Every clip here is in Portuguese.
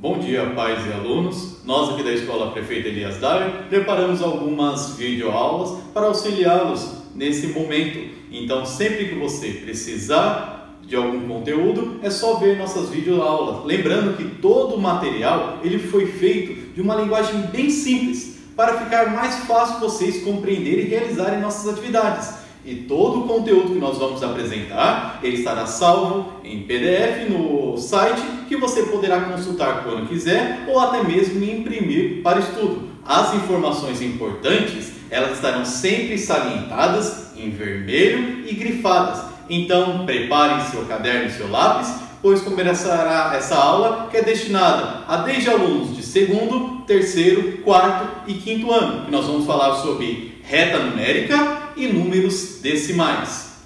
Bom dia, pais e alunos. Nós aqui da Escola Prefeito Elias Dyer preparamos algumas videoaulas para auxiliá-los nesse momento. Então, sempre que você precisar de algum conteúdo, é só ver nossas videoaulas. Lembrando que todo o material ele foi feito de uma linguagem bem simples, para ficar mais fácil vocês compreenderem e realizarem nossas atividades. E todo o conteúdo que nós vamos apresentar, ele estará salvo em PDF no site, que você poderá consultar quando quiser ou até mesmo imprimir para estudo. As informações importantes, elas estarão sempre salientadas em vermelho e grifadas. Então, preparem seu caderno e seu lápis, pois começará essa aula que é destinada a desde alunos de segundo, terceiro, quarto e quinto ano. Que nós vamos falar sobre reta numérica e números decimais.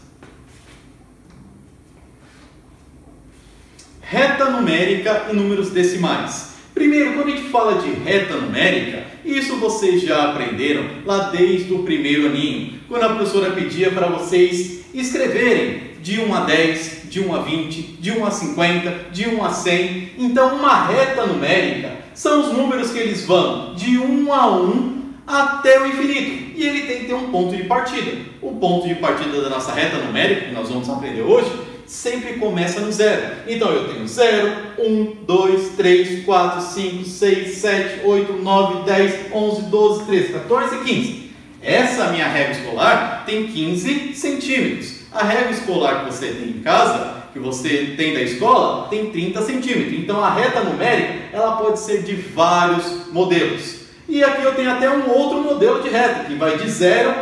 Reta numérica e números decimais. Primeiro, quando a gente fala de reta numérica, isso vocês já aprenderam lá desde o primeiro aninho, quando a professora pedia para vocês escreverem de 1 a 10, de 1 a 20, de 1 a 50, de 1 a 100. Então, uma reta numérica são os números que eles vão de 1 a 1 até o infinito. E ele tem que ter um ponto de partida. O ponto de partida da nossa reta numérica, que nós vamos aprender hoje, sempre começa no zero. Então eu tenho 0, 1, 2, 3, 4, 5, 6, 7, 8, 9, 10, 11, 12, 13, 14 e 15. Essa minha régua escolar tem 15 centímetros. A régua escolar que você tem em casa, que você tem da escola, tem 30 centímetros. Então a reta numérica ela pode ser de vários modelos. E aqui eu tenho até um outro modelo de reta, que vai de 0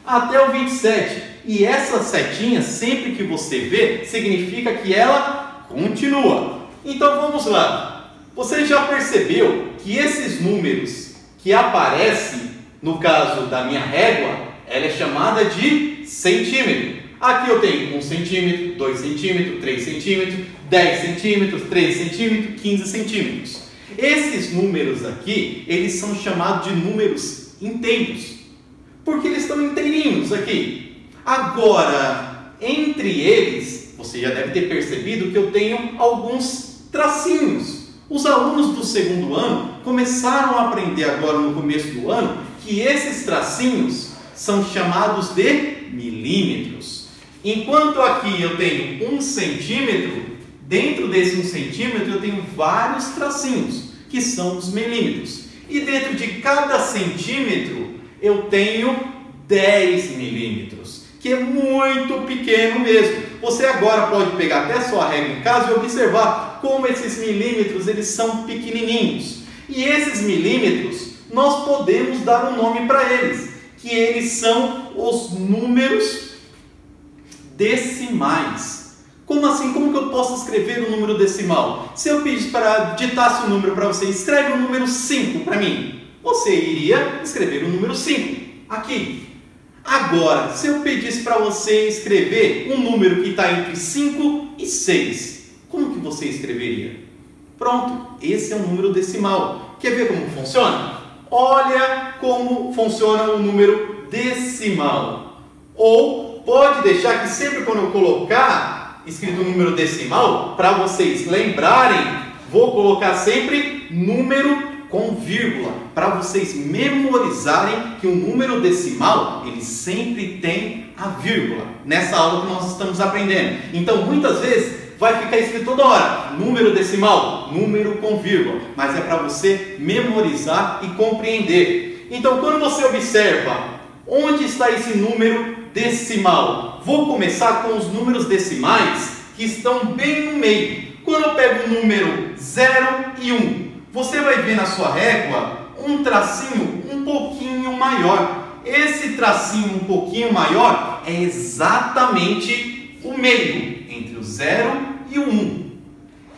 até o 27. E essa setinha, sempre que você vê, significa que ela continua. Então vamos lá. Você já percebeu que esses números que aparecem, no caso da minha régua, ela é chamada de centímetro. Aqui eu tenho 1 centímetro, 2 centímetros, 3 centímetros, 10 centímetros, 13 centímetros, 15 centímetros. Esses números aqui, eles são chamados de números inteiros, porque eles estão inteirinhos aqui. Agora, entre eles, você já deve ter percebido que eu tenho alguns tracinhos. Os alunos do segundo ano começaram a aprender agora no começo do ano que esses tracinhos são chamados de milímetros. Enquanto aqui eu tenho 1 centímetro, dentro desse 1 centímetro eu tenho vários tracinhos, que são os milímetros. E dentro de cada centímetro eu tenho 10 milímetros, que é muito pequeno mesmo. Você agora pode pegar até sua régua em casa e observar como esses milímetros eles são pequenininhos. E esses milímetros nós podemos dar um nome para eles, que eles são os números decimais. Como assim? Como que eu posso escrever um número decimal? Se eu pedisse para ditasse um número para você, escreve o número 5 para mim. Você iria escrever o número 5 aqui. Agora, se eu pedisse para você escrever um número que está entre 5 e 6, como que você escreveria? Pronto, esse é um número decimal. Quer ver como funciona? Olha como funciona o número decimal. Ou pode deixar que sempre quando eu colocar escrito um número decimal, para vocês lembrarem, vou colocar sempre número com vírgula, para vocês memorizarem que o número decimal, ele sempre tem a vírgula, nessa aula que nós estamos aprendendo. Então, muitas vezes, vai ficar escrito toda hora, número decimal, número com vírgula, mas é para você memorizar e compreender. Então, quando você observa onde está esse número decimal, vou começar com os números decimais que estão bem no meio. Quando eu pego o número 0 e 1, você vai ver na sua régua um tracinho um pouquinho maior. Esse tracinho um pouquinho maior é exatamente o meio entre o 0 e o 1.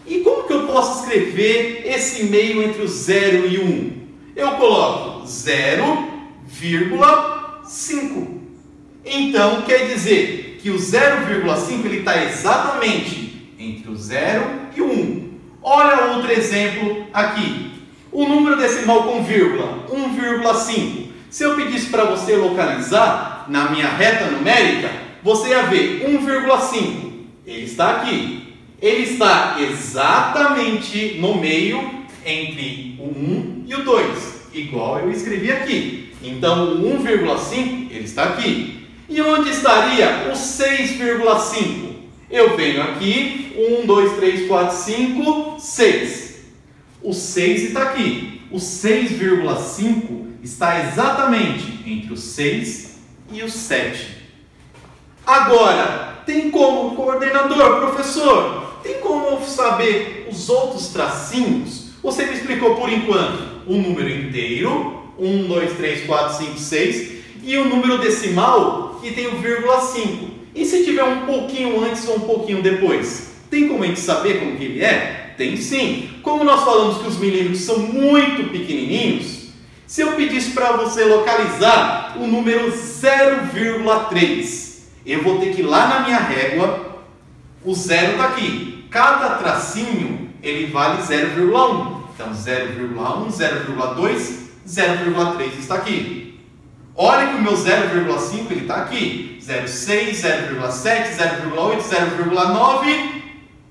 E como que eu posso escrever esse meio entre o 0 e o 1? Eu coloco 0,5. Então, quer dizer que o 0,5 ele está exatamente entre o 0 e o 1. Olha outro exemplo aqui. O número decimal com vírgula, 1,5. Se eu pedisse para você localizar na minha reta numérica, você ia ver 1,5. Ele está aqui. Ele está exatamente no meio entre o 1 e o 2, igual eu escrevi aqui. Então, o 1,5 ele está aqui. E onde estaria o 6,5? Eu venho aqui, 1, 2, 3, 4, 5, 6. O 6 está aqui. O 6,5 está exatamente entre o 6 e o 7. Agora, tem como, coordenador, professor, tem como saber os outros tracinhos? Você me explicou por enquanto o número inteiro, 1, 2, 3, 4, 5, 6, e o número decimal que tem o 0,5. E se tiver um pouquinho antes ou um pouquinho depois? Tem como a gente saber como que ele é? Tem sim. Como nós falamos que os milímetros são muito pequenininhos, se eu pedisse para você localizar o número 0,3, eu vou ter que ir lá na minha régua, o 0 está aqui. Cada tracinho, ele vale 0,1. Então, 0,1, 0,2, 0,3 está aqui. Olha que o meu 0,5 ele está aqui. 0,6, 0,7, 0,8, 0,9,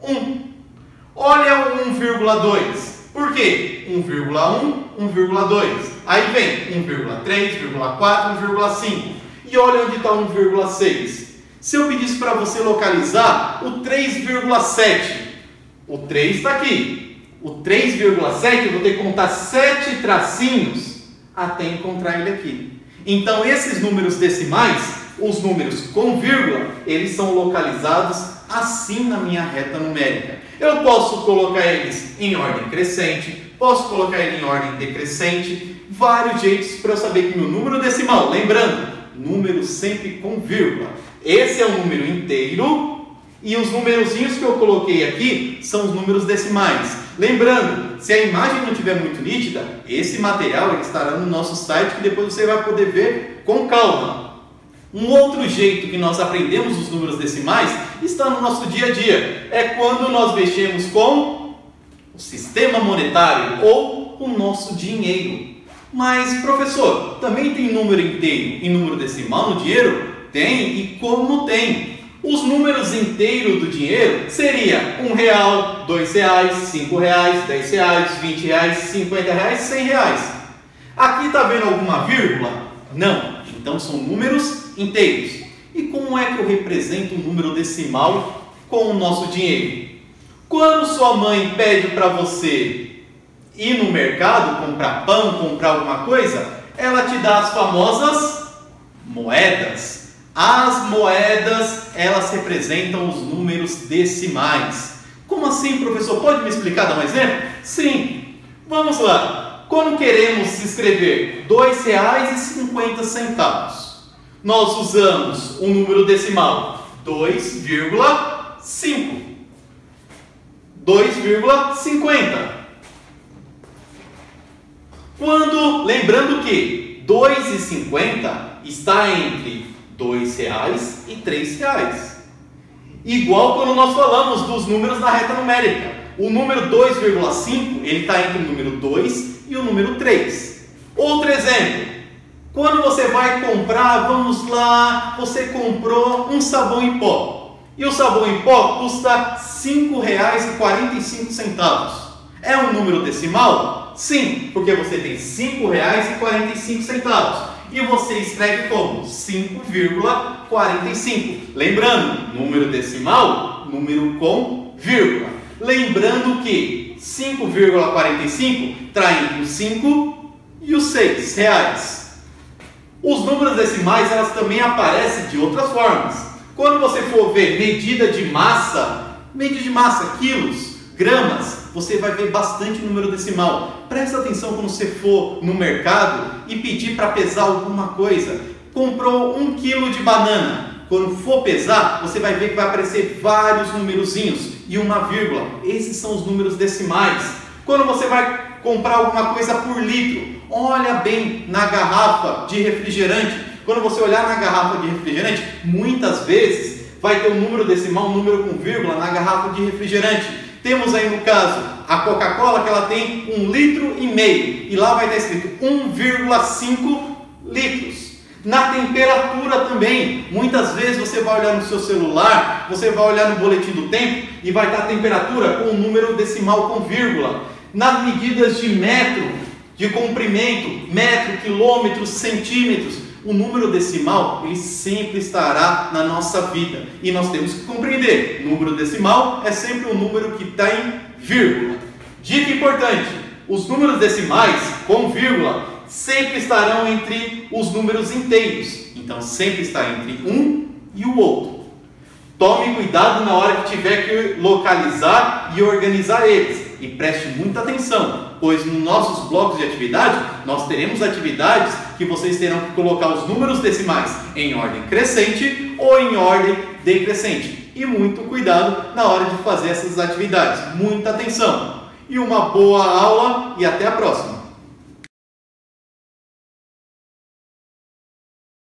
1. Olha o 1,2. Por quê? 1,1, 1,2. Aí vem 1,3, 1,4, 1,5. E olha onde está 1,6. Se eu pedisse para você localizar o 3,7, o 3 está aqui. O 3,7 eu vou ter que contar 7 tracinhos até encontrar ele aqui. Então esses números decimais, os números com vírgula, eles são localizados assim na minha reta numérica. Eu posso colocar eles em ordem crescente, posso colocar ele em ordem decrescente, vários jeitos para eu saber que meu número decimal, lembrando, número sempre com vírgula. Esse é o número inteiro e os numerozinhos que eu coloquei aqui são os números decimais. Lembrando, se a imagem não estiver muito nítida, esse material ele estará no nosso site que depois você vai poder ver com calma. Um outro jeito que nós aprendemos os números decimais está no nosso dia a dia. É quando nós mexemos com o sistema monetário ou o nosso dinheiro. Mas, professor, também tem número inteiro e número decimal no dinheiro? Tem, e como tem? Os números inteiros do dinheiro seria R$1, R$2, R$5, R$10, R$20, R$50, R$100. Aqui está vendo alguma vírgula? Não. Então são números inteiros. E como é que eu represento o número decimal com o nosso dinheiro? Quando sua mãe pede para você ir no mercado, comprar pão, comprar alguma coisa, ela te dá as famosas moedas. As moedas, elas representam os números decimais. Como assim, professor? Pode me explicar, dar um exemplo? Sim. Vamos lá. Quando queremos escrever R$2,50, nós usamos o número decimal 2,5. 2,50. Lembrando que 2,50 está entre R$2 e R$3. Igual quando nós falamos dos números na reta numérica. O número 2,5 ele está entre o número 2 e o número 3. Outro exemplo. Quando você vai comprar, vamos lá, você comprou um sabão em pó. E o sabão em pó custa R$5,45. É um número decimal? Sim, porque você tem R$5,45. E você escreve como? 5,45. Lembrando, número decimal, número com vírgula. Lembrando que 5,45 está entre os 5 e os 6 reais. Os números decimais, elas também aparecem de outras formas. Quando você for ver medida de massa, quilos, gramas, você vai ver bastante número decimal. Presta atenção quando você for no mercado e pedir para pesar alguma coisa. Comprou 1 quilo de banana. Quando for pesar, você vai ver que vai aparecer vários numerozinhos e uma vírgula. Esses são os números decimais. Quando você vai comprar alguma coisa por litro, olha bem na garrafa de refrigerante. Quando você olhar na garrafa de refrigerante, muitas vezes vai ter um número decimal, um número com vírgula na garrafa de refrigerante. Temos aí no caso a Coca-Cola, que ela tem 1,5 litro e lá vai estar escrito 1,5 litros. Na temperatura também, muitas vezes você vai olhar no seu celular, você vai olhar no boletim do tempo e vai estar a temperatura com um número decimal com vírgula. nas medidas de metro, de comprimento, metro, quilômetros, centímetros. O número decimal, ele sempre estará na nossa vida. E nós temos que compreender, número decimal é sempre um número que está em vírgula. Dica importante, os números decimais com vírgula sempre estarão entre os números inteiros. Então sempre está entre um e o outro. Tome cuidado na hora que tiver que localizar e organizar eles. E preste muita atenção, pois nos nossos blocos de atividade, nós teremos atividades que vocês terão que colocar os números decimais em ordem crescente ou em ordem decrescente. E muito cuidado na hora de fazer essas atividades. Muita atenção. E uma boa aula e até a próxima.